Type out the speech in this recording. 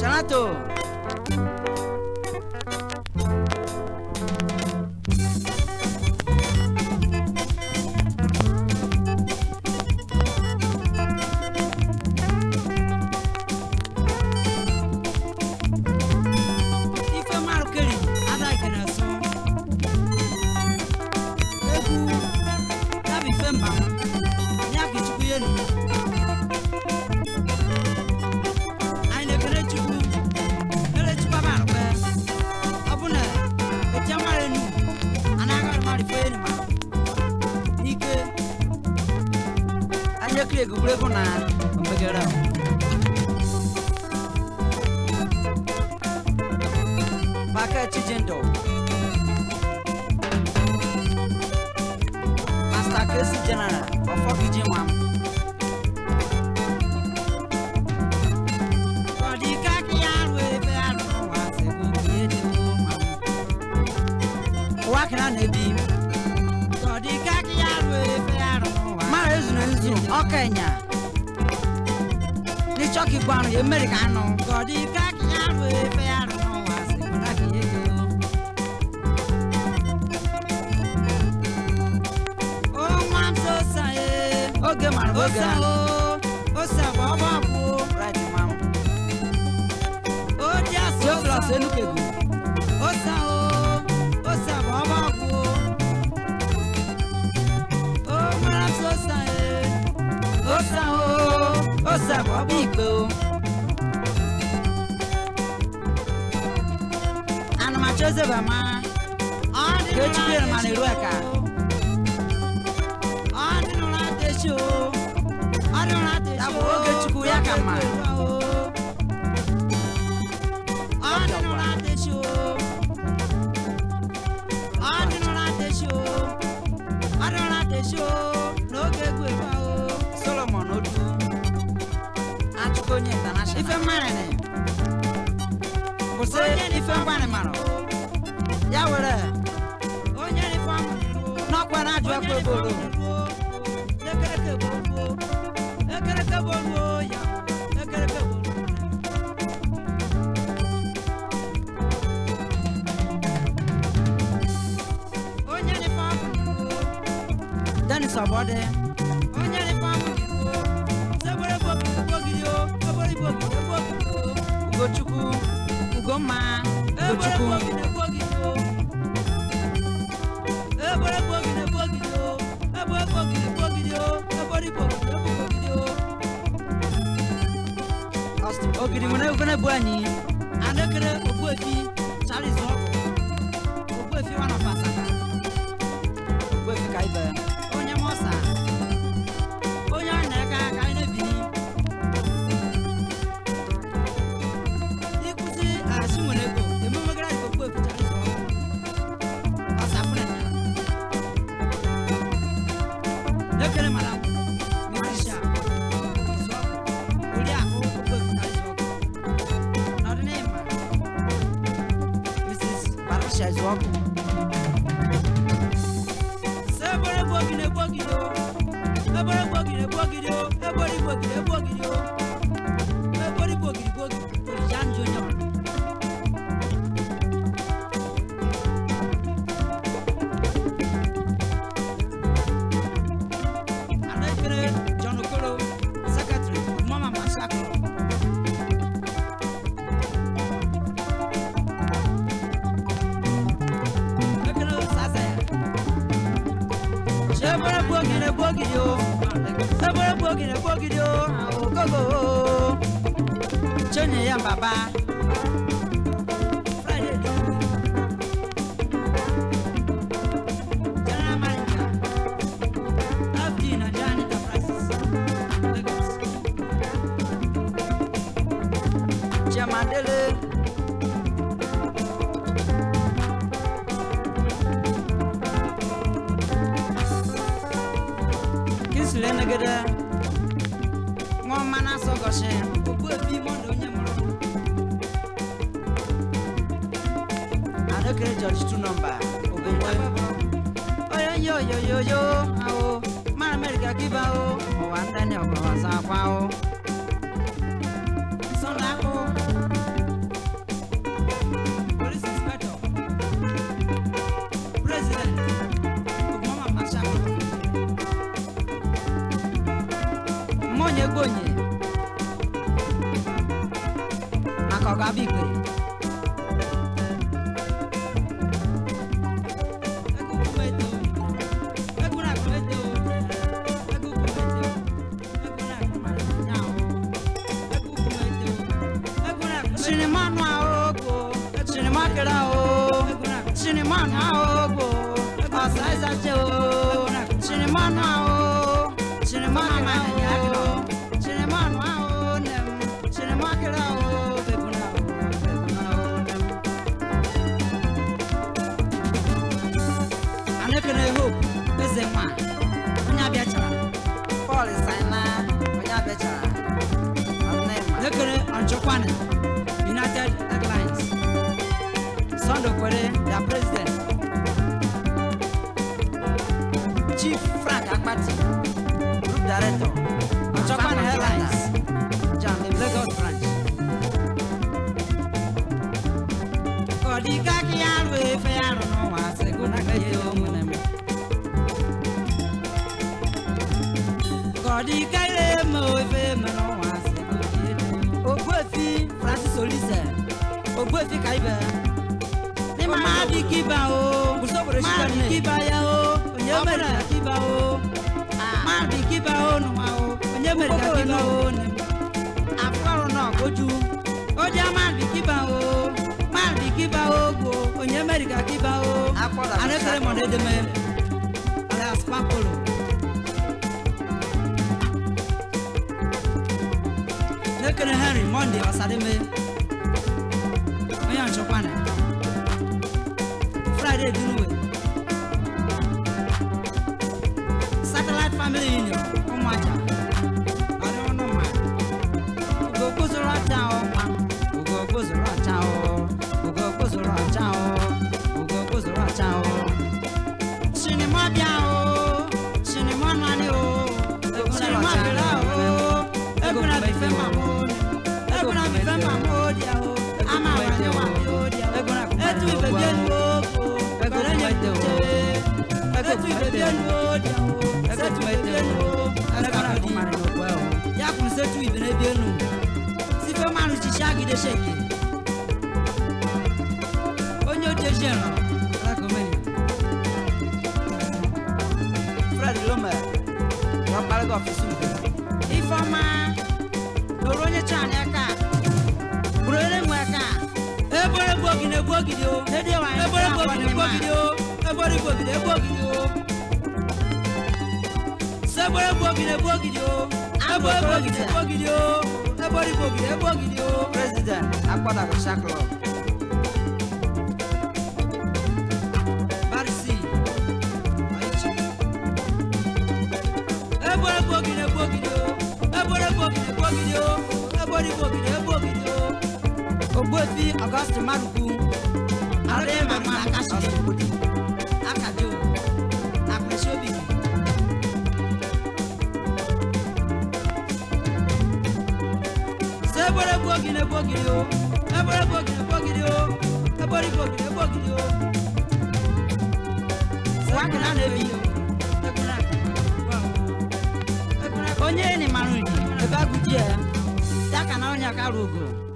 Shalato. Son la onye gonye maka ọ ga-abịa ikpere Cinemano aogo, cinemakera o, cinemano aogo, asaiza jo, cinemano ao, cinemano ao, cinemano ao nem, cinemakera o, beguna o nem. Anekene hope, bezema, onya biachara, Paul Saina, onya biachara, anekene anchokwane. United Airlines, Sondo Kwere, their president, Chief Frank Akpati, Group Director, Japan Airlines, John the Lagos branch. Kodi kaki alwe fe arono wa seguna kayo munem. Kodi kaile mo fe mano wa seguna. Ogwefi Francis Olise, Ogwefi Kaibe. Ni mama di kiba o, ma di kiba ya o, onyemere kiba o. Ma di kiba o no ma o, onyemere kiba o ne. Afaro no goju. Oja ma di kiba o, ma di kiba o go, onyemere kiba o. Anekere mo de me. Ala spapolo. Nekene Henry Monday Osademe. Oyan Chokwane. Friday Dunuwe. Satellite Family Union. Omacha. I don't know man. Ugo Kuzura Chao man. Ugo Kuzura Chao. Ugo Kuzura Chao. Ugo Kuzura Chao. Cinema Biao. Cinema Nani o. Cinema Bilao. Eguna Bifema mo. Eguna Bifema mo diao. Ama wanya wa modia. Etu ibebienu o. Eguna nyete. Etu ibebienu o diao. Etu ibebienu o. Eguna kumare no kwao. Ya kunsetu ibebienu. Sife manu chishagi de sheki. Onyo tejeno. La komeni. Fred Loma. Wapale go ofisu. Ifoma. Oronye chane aka. Burele mwaka. Ebore bogide o. Dede wa. Ebore bogide o. Ebore bogide o. Sebore bogide o. Ebore bogide o. Ebore bogide o. President Akpada Shaklo. Barisi. Aichi. Ebore bogide o. Ebore bogide o. Ebore bogide o. Ogbofi Auguste Maruku. Are mama akashi bodi. Akajo. Apreshobi. Sebore bogide o. Ebore bogide o. Ebore bogide o. Wakana nebi. Onye ni marudi. Eba gudie. Taka na onya karugo.